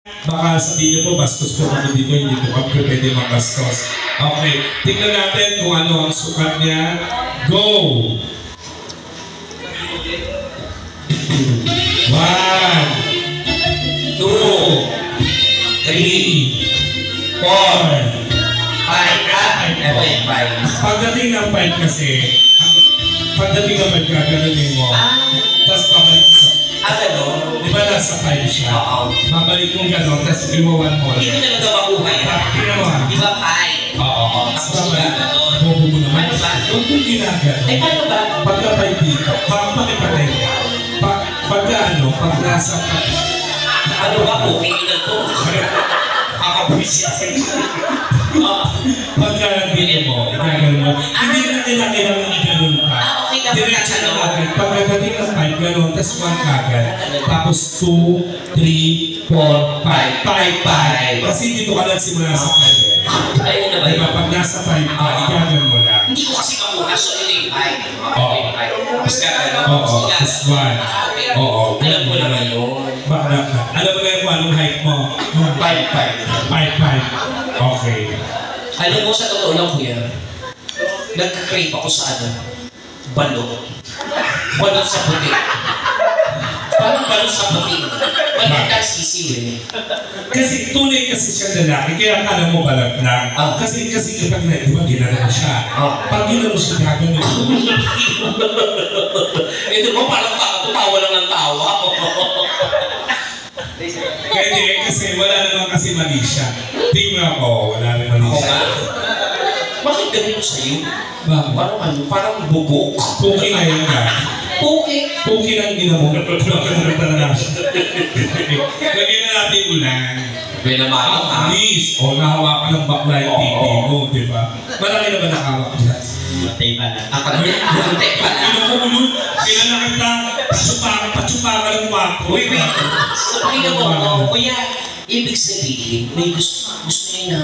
Baka sabihin niyo po, bastos po kami dito, hindi po kami pwede makastos. Okay, tignan natin kung ano ang sukat niya. Go! 1, 2, 3, 4, 5. Pagdating ng 5 kasi, pagdating ng 5 gaganunin mo. Tapos pabalik sa... gano'n? Di ba nasa 5 siya? Oo. Babalik mong gano'n, tapos iwawan mo. Hindi ko talaga makuha yan. Tingnan mo. Di ba 5? Oo. Tapos babalik gano'n. Bobo mo naman. Ano ba? Huwag mong ginagano. Ay, paano ba? Pagka 5 dito, pakipatay ka. Pagka ano, pag nasa... Ano ba po? Hindi na to. Kakabuisit. Pagka dito mo, igagano mo. Hindi na nila kailangan iganon pa. Okay, dapat Diretso na ano? agad. Pagkagating ng 5, gano'n, tapos 1 kagad. Tapos 2, 3, 4, 5. Kasi dito ka nagsimula sa 5. Ayun na ba Diba, yun? pag nasa 5 ka, igagan mo lang. Hindi ko kasi makuha. So, ito yung 5. Oo. Tapos gagano. Oo, tapos 1. Oo. Alam ko naman yun. Bakit? Alam mo na yung kung anong height mo? 5. 5. Okay. Alam mo, sa totoo lang, kuya, nagka-crave ako sa ano? Balot. Balot sa puti. Parang balot sa puti. Balot na sisiw eh. Kasi tunay kasi siyang lalaki, kaya akala mo balat lang. Kasi kapag diba, ginano mo siya. Pag ginano mo siya, gagawin mo. Ito mo, parang tawa lang ng tawa. Kaya hindi, kasi wala naman kasi mali siya. Tingnan ako, wala naman mali siya. Bakit ganito sa'yo? Bakit? Parang ano, parang bugok. Puki na yun ka. Puki. Puki lang ginamo. Lagyan na natin ulan. Binamano ka. Please. O, nahawakan ng bakla yung titi mo, di ba? Marami na ba nakawak dyan? Matay pa na. Ang matay pa na. Kailan kita, patsupakan ng wako. Uy, wait. So, pakinggan mo, kuya, ibig sabihin, may gusto niya na